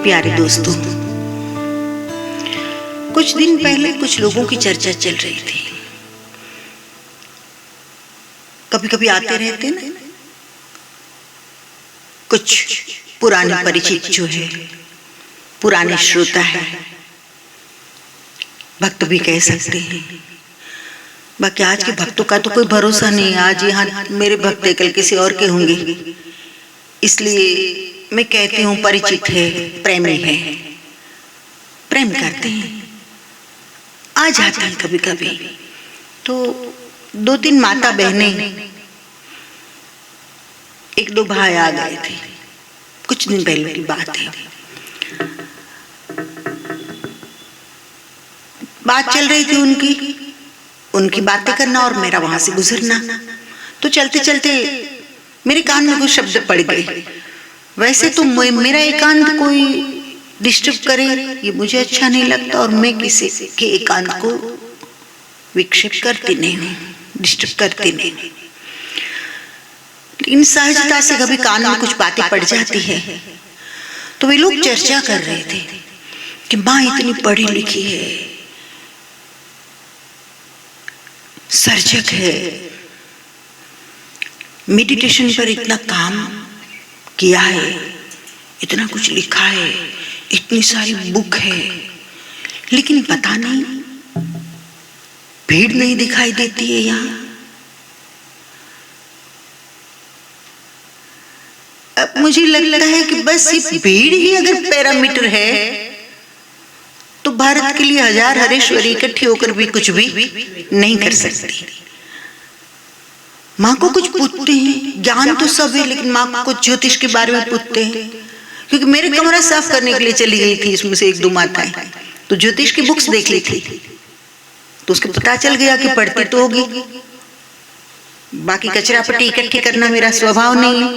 प्यारे दोस्तों, कुछ दिन पहले कुछ लोगों की चर्चा चल रही थी। कभी कभी आते रहते ना कुछ पुराने परिचित जो है, पुराने श्रोता है, भक्त भी कह सकते हैं। बाकी आज के भक्तों का तो कोई भरोसा नहीं। आज यहाँ मेरे भक्त है, कल किसी और के होंगे। इसलिए मैं कहती हूँ परिचित है, प्रेमी है, प्रेम करते हैं, आ जाते हैं कभी कभी। तो 2-3 माता बहनें, 1-2 भाई आ गए थे। कुछ दिन पहले की बात है। बात चल रही थी उनकी बातें करना और मेरा वहां से गुजरना। तो चलते चलते मेरे कान में कुछ शब्द पड़ गए। वैसे तो मेरा एकांत कोई डिस्टर्ब करे ये मुझे अच्छा नहीं लगता, और मैं किसी के एकांत को विक्षेप करती नहीं हूँ, डिस्टर्ब करती नहीं। लेकिन सहजता से कभी कान में कुछ बातें पड़ जाती है। तो वे लोग चर्चा कर रहे थे कि माँ इतनी पढ़ी लिखी है, सर्जक है, मेडिटेशन पर इतना काम किया है, इतना कुछ लिखा है, इतनी सारी बुक है, लेकिन पता नहीं भीड़ नहीं दिखाई देती है यहाँ। अब मुझे लगता है कि बस ये भीड़ ही अगर पैरामीटर है तो भारत के लिए 1000 हरेश्वरी इकट्ठी होकर भी कुछ भी नहीं कर सकती। माँ को कुछ पूछते हैं, ज्ञान तो सब है, लेकिन माँ को ज्योतिष के बारे में पूछते हैं। क्योंकि मेरे कमरा साफ करने के लिए चली गई थी, इसमें से 1-2 माताएं, तो ज्योतिष की बुक्स देख ली थी, तो उसके पता चल गया कि पढ़ती तो होगी। बाकी कचरा पट्टी इकट्ठी करना मेरा स्वभाव नहीं है।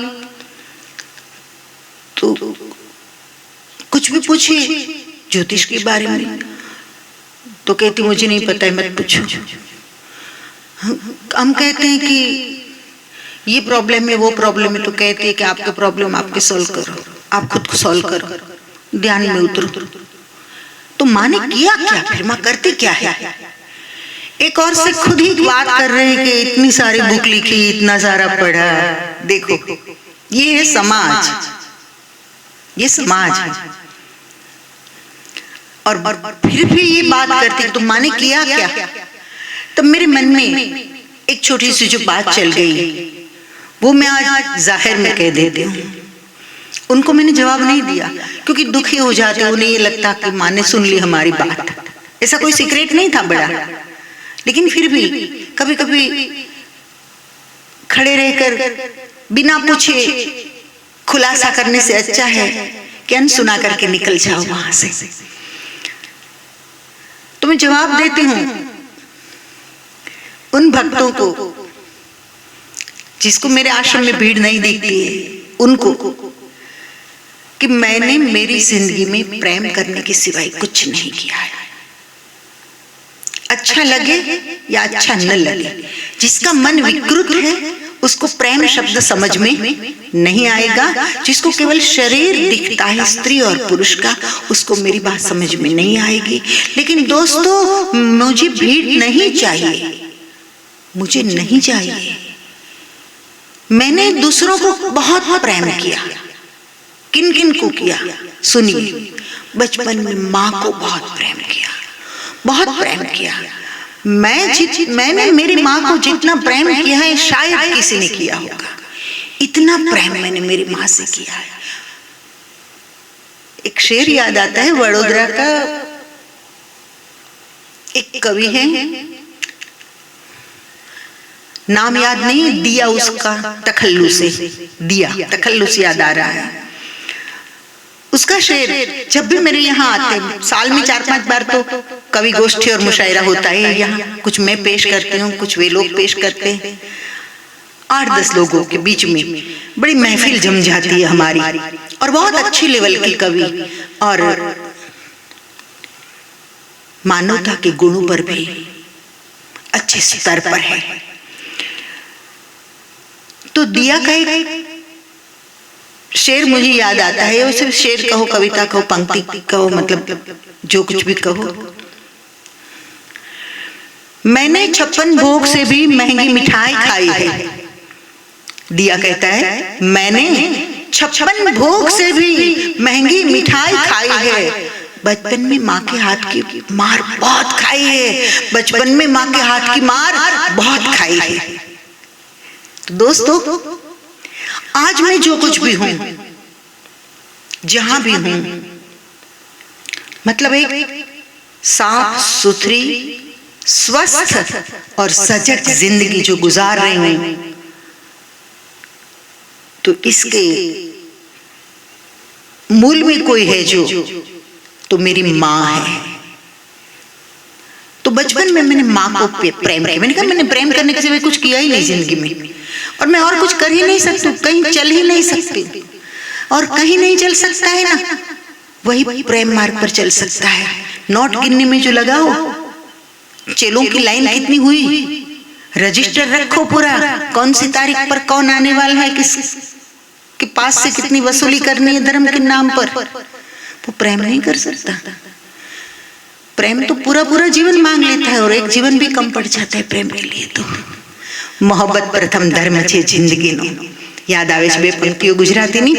तो कुछ भी पूछिए ज्योतिष के बारे में तो कहती मुझे नहीं पता है, मत पूछो। हम कहते हैं कि ये प्रॉब्लम है, वो प्रॉब्लम है, तो कहते हैं कि आपके प्रॉब्लम आपके सॉल्व करो, आप खुद को सॉल्व करो, ध्यान में उतरो। तो माँ ने किया क्या, फिर माँ करती क्या है? एक और से खुद ही बात कर रहे हैं कि इतनी सारी बुक लिखी, इतना सारा पढ़ा। देखो ये है समाज, ये समाज है। और फिर भी ये बात करती तो माँ ने किया क्या? तब मेरे मन में एक छोटी सी जो बात चल गई वो मैं आज जाहिर में कह देती हूँ। उनको मैंने जवाब नहीं दिया क्योंकि दुखी हो जाते, उन्हें ये लगता कि माँ ने सुन ली हमारी बात। ऐसा कोई सीक्रेट नहीं था बड़ा, लेकिन फिर भी कभी कभी खड़े रहकर बिना पूछे खुलासा करने से अच्छा है कि अनसुना करके निकल जाओ वहां से। तो मैं जवाब देती हूं उन भक्तों को जिसको मेरे आश्रम में भीड़ नहीं दिखती है, उनको कि मैंने मेरी जिंदगी में प्रेम करने के सिवाय कुछ नहीं किया है। अच्छा लगे या अच्छा न लगे, जिसका मन विकृत है उसको प्रेम शब्द समझ में नहीं आएगा। जिसको केवल शरीर दिखता है स्त्री और पुरुष का, उसको मेरी बात समझ में नहीं आएगी। लेकिन दोस्तों, मुझे भीड़ नहीं चाहिए, मुझे नहीं चाहिए। मैंने दूसरों को बहुत प्रेम किया। किन किन को किया सुनिए। बचपन में माँ को बहुत प्रेम किया, बहुत प्रेम किया। मैंने मेरी माँ को जितना प्रेम किया है शायद किसी ने किया होगा। इतना प्रेम मैंने मेरी माँ से किया है। एक शेर याद आता है, वडोदरा का एक कवि है, नाम याद नहीं, दिया उसका तखल्लुस याद आ रहा है। उसका शेर जब भी मेरे यहाँ आते, साल में 4-5 बार तो कवि गोष्ठी और मुशायरा होता है यहाँ। कुछ मैं पेश करती हूँ, कुछ वे लोग पेश करते हैं। 8-10 लोगों के बीच में बड़ी महफिल जम जाती है हमारी, और बहुत अच्छी लेवल की कवि और मानवता के गुणों पर भी अच्छे स्तर पर है। तो दिया का एक शेर मुझे याद आता है, वो सिर्फ शेर कहो, कविता कहो, पंक्ति कहो, मतलब जो कुछ भी कहो। मैंने 56 भोग से भी महंगी मिठाई खाई है। दिया कहता है मैंने 56 भोग से भी महंगी मिठाई खाई है। बचपन में माँ के हाथ की मार बहुत खाई है, बचपन में माँ के हाथ की मार बहुत खाई है। तो दोस्तों, आज मैं जो कुछ भी हूं, जहां भी हूं, मतलब एक साफ सुथरी, स्वस्थ और सजग जिंदगी जो गुजार रही हूं, तो इसके मूल में कोई है जो, तो मेरी माँ है। तो बचपन में मैंने माँ को प्रेम किया। मैंने कहा मैंने प्रेम करने के सिवाय कुछ किया ही नहीं जिंदगी में, और मैं और कुछ कर ही नहीं सकती, कहीं चल ही नहीं सकती, और कहीं नहीं चल सकता है ना, वही प्रेम मार्ग पर चल सकता है। नोट गिनने में जो लगा हो, चेलों की लाइन कितनी हुई, रजिस्टर रखो पूरा, कौन सी तारीख पर कौन आने वाला है, किस के पास से कितनी वसूली करनी है धर्म के नाम पर, वो प्रेम नहीं कर सकता। प्रेम तो पूरा पूरा जीवन मांग लेता है, और एक जीवन भी कम पड़ जाता है प्रेम के लिए। तो मोहब्बत प्रथम धर्म छे जिंदगी नो। याद आवे छे पंक्तिओ गुजरातीनी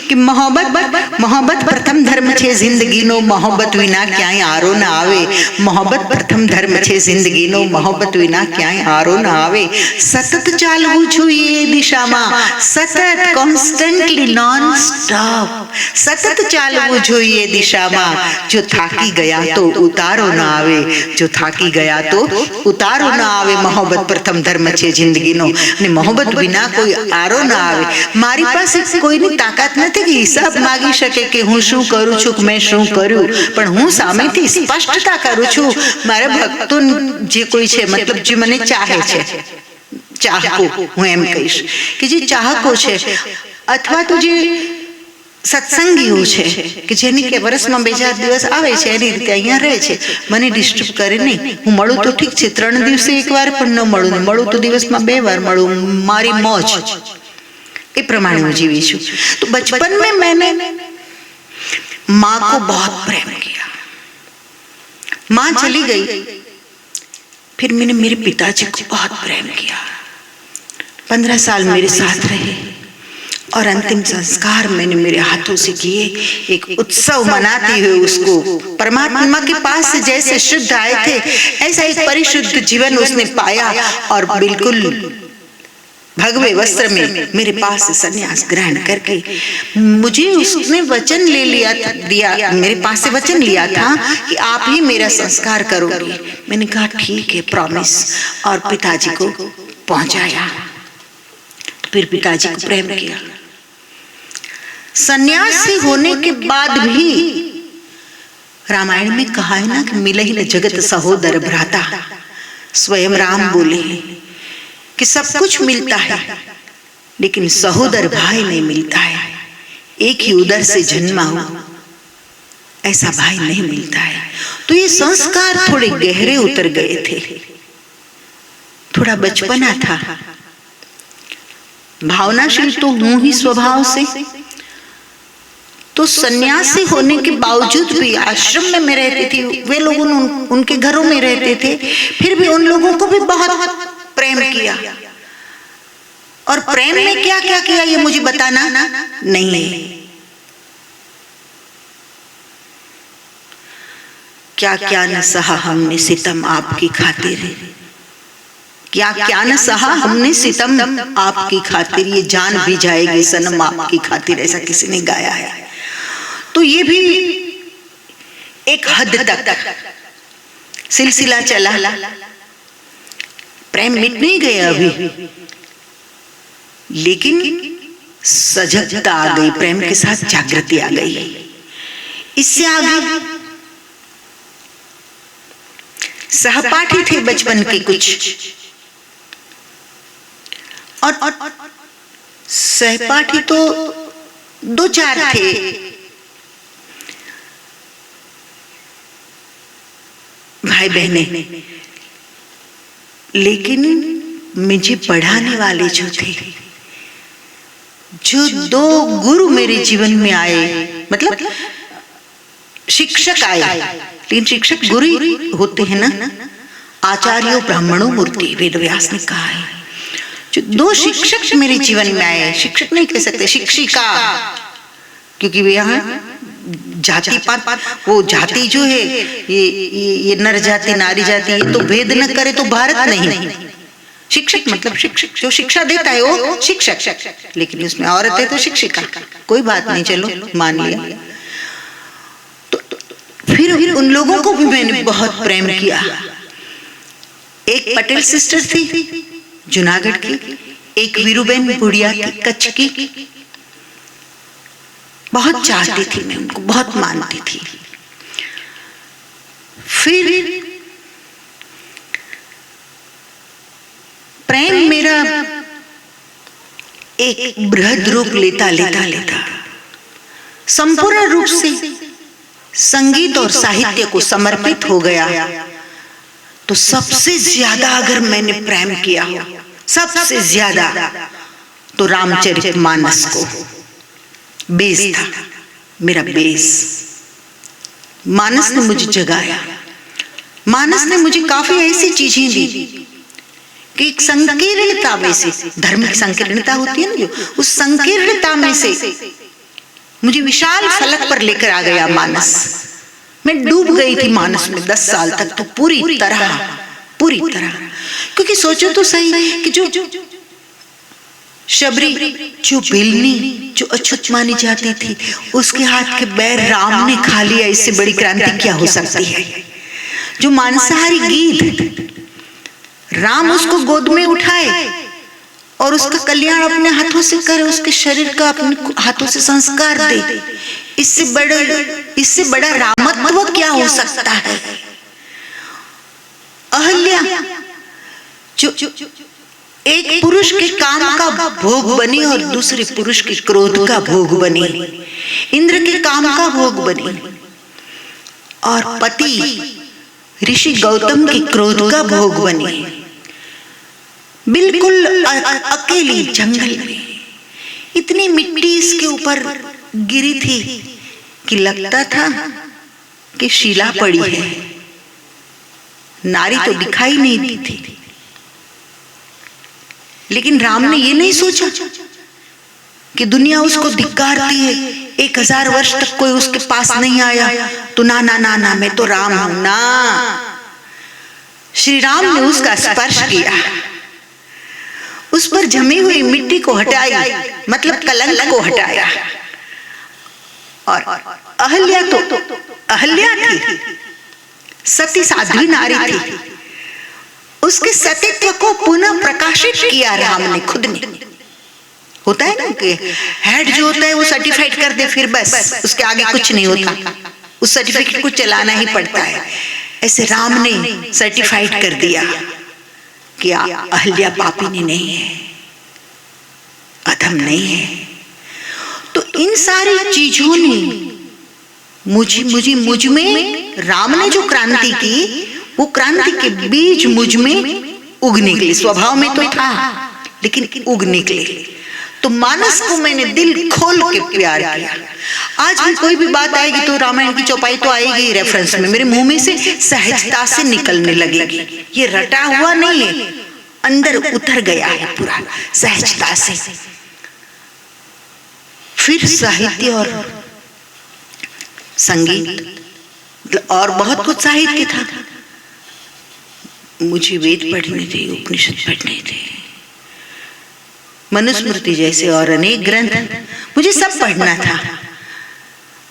कि मोहब्बत प्रथम धर्म छे जिंदगीनो, मोहब्बत विना क्यांय आरो न आवे। मोहब्बत प्रथम धर्म छे जिंदगीनो, मोहब्बत विना क्यांय आरो न आवे। सतत चालવું જોઈએ દિશામાં, સતત કોન્સ્ટન્ટલી નોન સ્ટોપ, સતત ચાલવું જોઈએ દિશામાં। જો થાકી ગયા તો ઉતારો ન આવે, જો થાકી ગયા તો ઉતારો ન આવે। મોહબ્બત પ્રથમ ધર્મ છે જિંદગીનો, અને મોહબ્બત વિના કોઈ આરો ન આવે। મારી પાસે કોઈની તાકાત નથી કે હિસાબ માંગી શકે કે હું શું કરું છું, કે મેં શું કર્યું, પણ હું સામેથી સ્પષ્ટતા કરું છું। મારા ભક્તો જે કોઈ છે, મતલબ જે મને ચાહે છે, ચાહકો હું એમ કહીશ કે જે ચાહકો છે, અથવા તો જે સત્સંગીઓ છે કે જેની કે વર્ષમાં 2-4 દિવસ આવે છે, એની રીતે અહીંયા રહે છે, મને ડિસ્ટર્બ કરે નહીં। હું મળું તો ઠીક છે, 3 દિવસે એકવાર પણ ન મળું, મળું તો દિવસમાં 2 વાર મળું, મારી મોજ એ प्रमाणे मैं जीवी छू। तो बचपन में मैंने माँ को बहुत प्रेम किया। माँ चली गई, फिर मैंने मेरे पिताजी को बहुत प्रेम किया। 15 साल मेरे साथ रहे, और अंतिम संस्कार मैंने मेरे हाथों से किए। एक उत्सव मनाते हुए उसको परमात्मा के पास से जैसे शुद्ध आए थे, ऐसा एक परिशुद्ध जीवन उसने पाया, और बिल्कुल भगवे वस्त्र में मेरे पास से संन्यास ग्रहण करके मुझे उसने वचन ले दिया, मेरे पास से वचन लिया था कि आप ही मेरा संस्कार करोगे। मैंने कहा ठीक है, प्रॉमिस, और पिताजी को पहुंचाया। फिर पिताजी को प्रेम किया। सन्यासी होने के बाद भी रामायण में कहा है ना कि मिलहि न जगत सहोदर भ्राता। स्वयं राम बोले कि सब कुछ मिलता है, लेकिन सहोदर भाई नहीं मिलता है। एक ही उदर से जन्मा हो ऐसा भाई नहीं मिलता है। तो ये संस्कार थोड़े गहरे उतर गए थे, थोड़ा बचपना था। भावनाशील तो हूं ही स्वभाव से, तो सन्यासी होने के बावजूद भी आश्रम में मैं रहती थी, वे लोग उनके घरों में रहते थे, फिर भी उन लोगों को भी बहुत प्रेम किया। और प्रेम में क्या क्या किया ये मुझे बताना नहीं है। क्या क्या न सहा हमने सितम आपकी खातिर, क्या क्या न सहा हमने सितम आपकी खातिर, ये जान भी जाएगी सनम आपकी खातिर, ऐसा किसी ने गाया है। तो ये भी एक हद तक सिलसिला चला, प्रेम मिट नहीं गया अभी, लेकिन सजगता आ गई, प्रेम के साथ जागृति आ गई। इससे आगे सहपाठी थे बचपन के कुछ, और सहपाठी तो 2-4 थे, भाई बहने, लेकिन मुझे पढ़ाने वाले जो थे जो दो गुरु मेरे जीवन में आए, मतलब शिक्षक आए, लेकिन शिक्षक गुरु ही होते हैं ना। आचार्यो ब्राह्मणो मूर्ति, वेद व्यास ने कहा है। जो दो शिक्षक मेरे जीवन में आए, शिक्षक नहीं कह सकते, शिक्षिका, क्योंकि वे यहाँ जाति पात, वो जाति जो है ये नर जाति नारी जाति, ये तो भेद न करे तो भारत नहीं। शिक्षक मतलब शिक्षक, जो शिक्षा देता है वो शिक्षक, लेकिन उसमें औरत है तो शिक्षिका, कोई बात नहीं, चलो मान लिया। तो फिर उन लोगों को भी मैंने बहुत प्रेम किया। एक पटेल सिस्टर थी जूनागढ़ की, एक वीरूबेन बुढ़िया थी कच्छ की। बहुत चाहती थी मैं उनको, बहुत मानती थी। फिर प्रेम मेरा एक बृहद रूप लेता संपूर्ण रूप से संगीत और साहित्य को समर्पित हो गया। तो सबसे ज्यादा अगर मैंने प्रेम किया हो, सबसे ज्यादा, तो रामचरितमानस को। बेस था मेरा, बेस। मानस ने मुझे जगाया, मानस ने मुझे काफी ऐसी चीजें दी कि एक संकीर्णता में से, धर्म की संकीर्णता होती है ना, जो उस संकीर्णता में से मुझे विशाल फलक पर लेकर आ गया मानस। मैं डूब गई थी मानस में 10 साल तक, तो पूरी तरह। क्योंकि सोचो तो सही कि जो शबरी, जो बिलनी, जो अछूत मानी जाती थी, उसके हाथ के बैर राम ने खा लिया। इससे बड़ी क्रांति क्या हो सकती है? जो मांसाहारी गीध, राम उसको गोद में उठाए और उसका कल्याण अपने हाथों से करे, उसके शरीर का अपने हाथों से संस्कार दे। इससे बड़ा रामत्व क्या हो सकता है? अहल्या जो एक पुरुष के काम का भोग बनी और दूसरे पुरुष के क्रोध का भोग बनी, इंद्र के काम का भोग बनी, और पति ऋषि गौतम के क्रोध का भोग बनी। बिल्कुल अकेली जंगल में इतनी मिट्टी इसके ऊपर गिरी थी कि लगता था कि शिला पड़ी है। नारी तो दिखाई नहीं दी थी, लेकिन राम ने ये नहीं सोचा कि दुनिया उसको धिक्कारती है। 1000 वर्ष तक कोई उसके पास नहीं आया, तो ना ना ना ना, मैं तो राम हूं ना। श्री राम ने उसका स्पर्श किया, उस पर जमी हुई मिट्टी को हटाई, मतलब कलंक को हटाया। और अहल्या तो अहल्या थी, सती साध्वी नारी थी, उसके सतीत्व को पुनः प्रकाशित किया राम ने खुद ने। होता है ना कि हेड जो होता है वो सर्टिफाइड कर दे, फिर बस उसके आगे कुछ नहीं होता, उस सर्टिफिकेट को चलाना ही पड़ता है। ऐसे राम ने सर्टिफाइड कर दिया कि अहल्या पापिनी नहीं है, अधम नहीं है। तो इन सारी चीजों ने मुझ में राम ने जो क्रांति की, वो क्रांति के बीज मुझ में उग निकले। स्वभाव में तो था, लेकिन उग निकले। तो मानस को मैंने दिल खोल के प्यार किया। आज भी कोई भी बात आएगी तो रामायण की चौपाई तो आएगी रेफरेंस में, मेरे मुंह में से सहजता से निकलने लगेगी। ये रटा हुआ नहीं है, अंदर उतर गया है पूरा सहजता से। फिर साहित्य और संगीत और बहुत कुछ साहित्य था। मुझे वेद पढ़ने थे, उपनिषद पढ़ने थे, मनुस्मृति जैसे और अनेक ग्रंथ, मुझे सब पढ़ना था।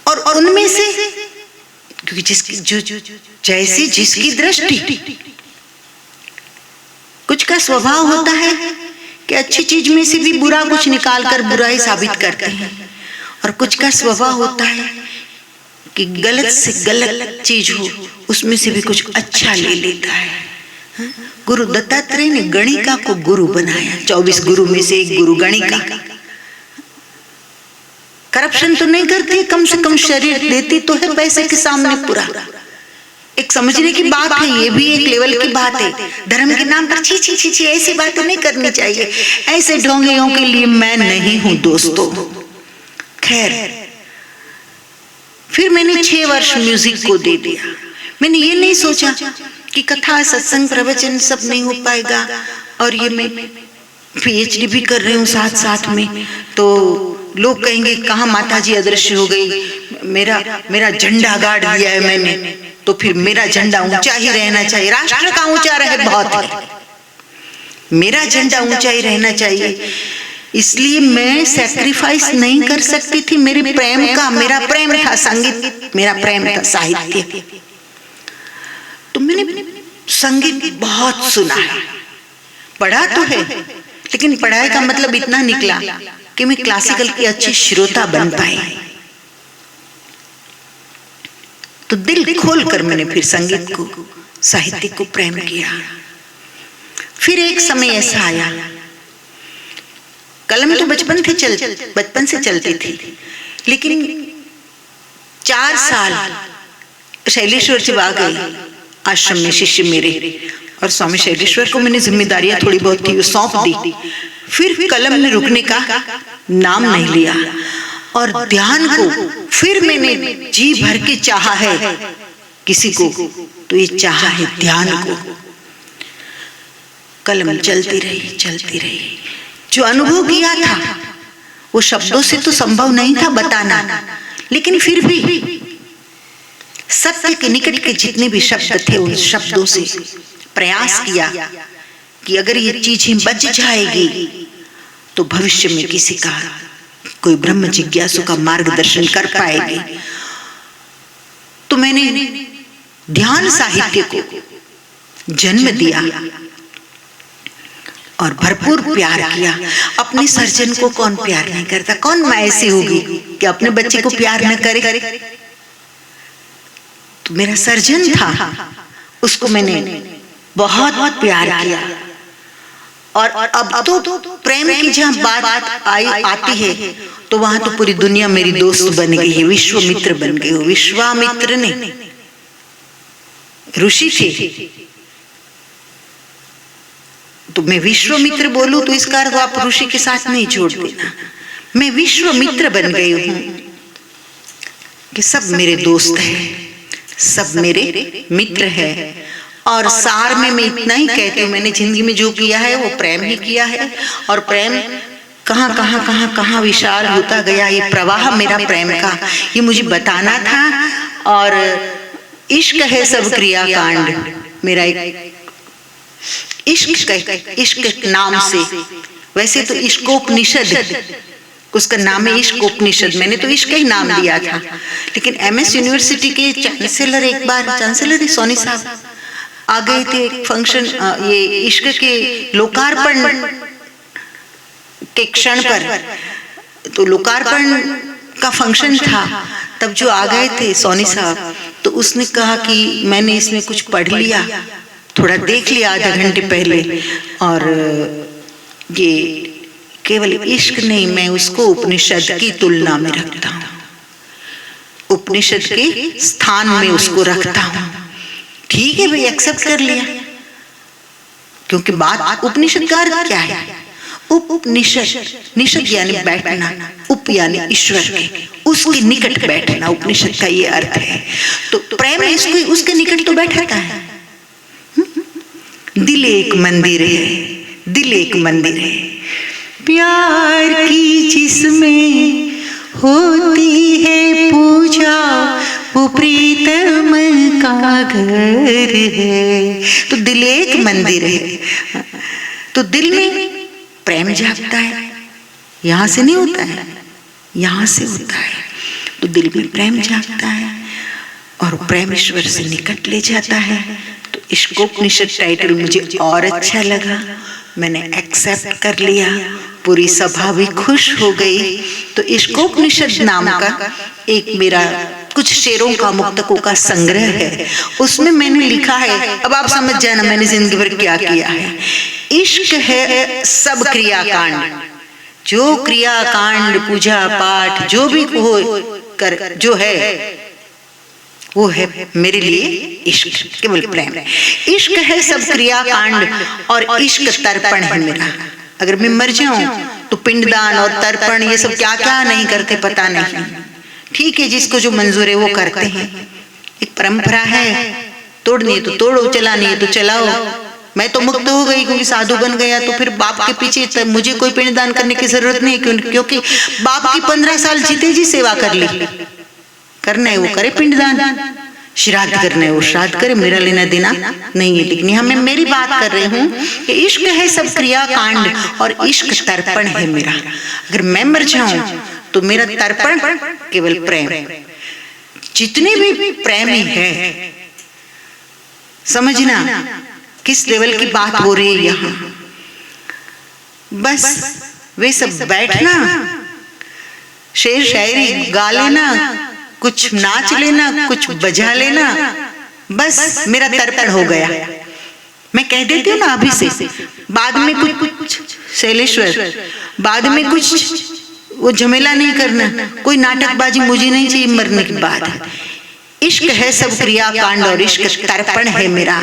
और उनमें से क्योंकि जैसी जिसकी दृष्टि, कुछ का स्वभाव होता है कि अच्छी चीज में से भी बुरा कुछ निकालकर बुराई साबित करते हैं, और कुछ का स्वभाव होता है कि गलत से गलत चीज हो उसमें से भी कुछ अच्छा ले लेता है। गुरु दत्तात्रेय ने गणिका को गुरु बनाया, 24 गुरु में से एक गुरु गणिका। करप्शन तो नहीं करती, कम से कम शरीर देती तो है पैसे के सामने पूरा, एक समझने की बात है, ये भी एक लेवल की बात है। धर्म के नाम पर छी छी छी छी ऐसी बातें नहीं करनी चाहिए। ऐसे ढोंगियों के लिए मैं नहीं हूं दोस्तों। खैर, फिर मैंने 6 वर्ष म्यूजिक को दे दिया। मैंने ये नहीं सोचा कि कथा, सत्संग, प्रवचन सब नहीं हो पाएगा, और ये मैं PhD भी कर रही हूँ साथ साथ में, तो लोग कहेंगे कहाँ माताजी अदृश्य हो गई, मेरा झंडा गाड़ दिया है मैंने, तो फिर मेरा झंडा ऊंचा ही रहना चाहिए। राष्ट्र का ऊंचा रहे बहुत है, मेरा झंडा ऊंचा ही रहना चाहिए। इसलिए मैं सैक्रिफाइस नहीं कर सकती थी मेरे प्रेम का। मेरा प्रेम था संगीत, मेरा प्रेम था साहित्य। तो मैंने संगीत बहुत सुना है, पढ़ा तो है, लेकिन पढ़ाई का मतलब इतना निकला कि मैं क्लासिकल की अच्छी श्रोता बन पाई। तो दिल खोलकर मैंने फिर संगीत को, साहित्य को प्रेम किया। फिर एक समय ऐसा आया, कलम तो बचपन से चलती थी, लेकिन 4 साल शैलेश्वर जब आ गए आश्रम में शिष्य मेरे, और स्वामी शैलेश्वर को मैंने जिम्मेदारियां थोड़ी बहुत थी वो सौंप दी। फिर कलम ने रुकने का नाम नहीं लिया, और ध्यान को फिर मैंने जी भर के चाहा है किसी को, तो ये चाहा है ध्यान को। कलम चलती रही। जो अनुभव किया था वो शब्दों से तो संभव नहीं था बताना, लेकिन फिर भी सत्य के निकट के जितने भी शब्द थे उन शब्दों से प्रयास किया कि अगर ये चीजें बच जाएगी तो भविष्य में किसी का, कोई ब्रह्म जिज्ञासु का मार्गदर्शन कर पाएगी। तो मैंने ध्यान साहित्य को जन्म दिया और भरपूर प्यार किया। अपने सर्जन को कौन प्यार नहीं करता? कौन माँ ऐसी होगी कि अपने बच्चे को प्यार न करे? तो मेरा सर्जन था, उसको मैंने बहुत प्यार किया। और अब तो प्रेम की जहाँ बात आती है तो वहां तो पूरी दुनिया मेरी दोस्त बन गई है, विश्वामित्र बन गई हो। विश्वामित्र ने ऋषि थे, तो मैं विश्वामित्र बोलूं तो इसका अर्थ आप ऋषि के साथ नहीं जोड़ देना। मैं विश्वामित्र बन गई हूं कि सब मेरे दोस्त हैं, सब मेरे मित्र हैं। और सार में मैं इतना ही कहती हूँ, मैंने जिंदगी में जो किया है वो प्रेम ही किया है, और प्रेम कहाँ विशाल होता गया। ये प्रवाह मेरा प्रेम का, ये मुझे बताना था। और इश्क है सब क्रियाकांड, मेरा एक इश्क नाम से, वैसे तो इश्कोपनिषद उसका नाम है, इश्कोपनिषद। मैंने तो इश्क ही नाम दिया था, लेकिन MS यूनिवर्सिटी के चांसलर, एक बार चांसलर सोनी साहब आ गए थे एक फंक्शन, ये इश्क के लोकार्पण के क्षण पर, तो लोकार्पण का फंक्शन था, तब जो आ गए थे सोनी साहब, तो उसने कहा कि मैंने इसमें कुछ पढ़ लिया, थोड़ा देख लिया आधा घंटे पहले, और ये केवल इश्क नहीं, मैं उसको उपनिषद की तुलना में रखता हूँ, उपनिषद के स्थान में उसको रखता हूँ। ठीक है भाई, एक्सेप्ट कर लिया, क्योंकि बात उपनिषद का अर्थ क्या है? उपनिषद, निषद यानी बैठना, उप यानी ईश्वर के, उसके निकट बैठना, उपनिषद का ये अर्थ है। तो प्रेम इसको उसके निकट तो बैठाता है। दिल एक मंदिर है, दिल एक मंदिर है, प्यार की जिसमें होती है पूजा, वो प्रीतम का घर है। तो दिल एक मंदिर है, तो दिल में प्रेम जागता है, यहाँ से नहीं होता है, यहाँ से होता है। तो दिल में प्रेम जागता है और प्रेम ईश्वर से निकट ले जाता है। तो इश्कोपनिषद टाइटल मुझे और अच्छा लगा, मैंने एक्सेप्ट कर लिया, पूरी सभा भी खुश हो गई। तो इश्कोपनिषद नाम का एक मेरा कुछ शेरों का, मुक्तकों का संग्रह है, उसमें मैंने लिखा है, अब आप समझ जाना मैंने जिंदगी भर क्या किया है। इश्क है सब क्रियाकांड, जो क्रियाकांड, पूजा पाठ जो भी हो कर जो है, वो है मेरे लिए इश्क, केवल प्रेम। इश्क है सब क्रिया कांड और इश्क तर्पण है मेरा। अगर मैं मर जाऊं तो पिंडदान और तर्पण ये सब क्या क्या नहीं करते पता नहीं, ठीक है, जिसको जो मंजूर है वो करते हैं। एक परंपरा है, तोड़नी है तो तोड़ो, चलानी है तो चलाओ। मैं तो मुक्त हो गई क्योंकि साधु बन गया, तो फिर बाप के पीछे मुझे कोई पिंडदान करने की जरूरत नहीं, क्योंकि बाप की 15 साल जीते जी सेवा कर ली। करना है वो करे पिंडदान, श्राद्ध करना है वो श्राद्ध करे, मेरा लेना देना नहीं है। लेकिन यहाँ मैं मेरी बात कर रही हूँ कि इश्क है सब क्रिया कांड और इश्क तर्पण है मेरा। अगर मैं मर जाऊं तो मेरा तर्पण केवल प्रेम। जितने भी प्रेमी है, समझना किस लेवल की बात हो रही है यहाँ। बस वे सब बैठना, शेर शायरी गा लेना, कुछ नाच लेना, कुछ बजा लेना, बस मेरा तर्पण हो गया। मैं कह देती हूँ ना अभी से, बाद में कुछ शैलेश्वर, बाद में कुछ वो झमेला नहीं करना, कोई नाटकबाजी मुझे नहीं चाहिए मरने के बाद। इश्क है सब क्रिया कांड और इश्क तर्पण है मेरा।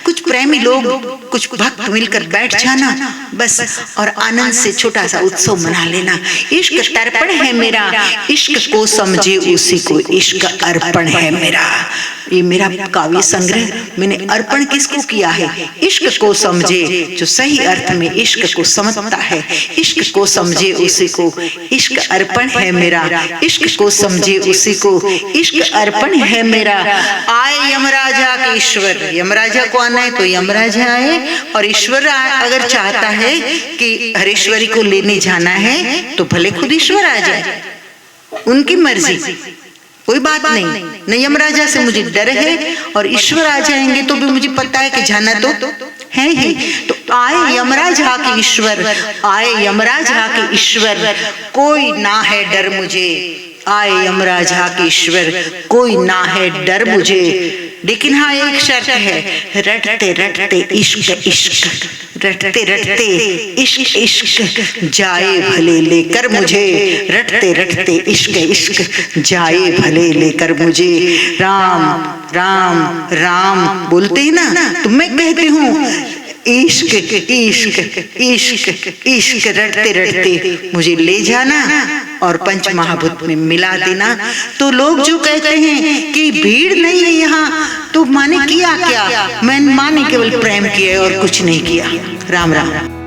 कुछ प्रेमी लोग, कुछ भक्त मिलकर बैठ जाना बस, और आनंद से छोटा सा उत्सव मना लेना। इश्क तर्पण है मेरा, इश्क को समझे उसी को इश्क अर्पण है मेरा। ये मेरा काव्य संग्रह मैंने अर्पण किसको किया है? इश्क को समझे जो सही अर्थ में इश्क को समझता है, इश्क को समझे उसी को इश्क अर्पण है मेरा। इश्क को समझे उसी को इश्क अर्पण है मेरा। आए यमराजा के ईश्वर, यमराजा को आना है तो यमराजा आए, और ईश्वर अगर चाहता है कि हरेश्वरी को लेने जाना है तो भले खुद ईश्वर आ जाए, उनकी मर्जी, कोई बात नहीं। यमराजा से मुझे डर है, और ईश्वर आ जाएंगे तो भी मुझे पता है कि जाना तो है ही। तो आए यमराजा के ईश्वर, आए यमराजा के ईश्वर, कोई ना है डर मुझे। आए यमराजा के ईश्वर, कोई ना है डर मुझे। लेकिन हाँ एक शर्त है, रटते रटते इश्क इश्क, रटते रटते इश्क इश्क जाए भले लेकर मुझे। रटते रटते इश्क इश्क जाए भले लेकर मुझे। राम राम राम बोलते हैं ना, तो मैं कहती हूँ इश्क इश्क इश्क इश्क, रटते रटते मुझे ले जाना और पंच महाभूत में मिला देना। तो लोग जो कहते हैं कि भीड़ नहीं है यहाँ, तो माने किया क्या? मैंने माने केवल प्रेम किया और कुछ नहीं किया। राम राम।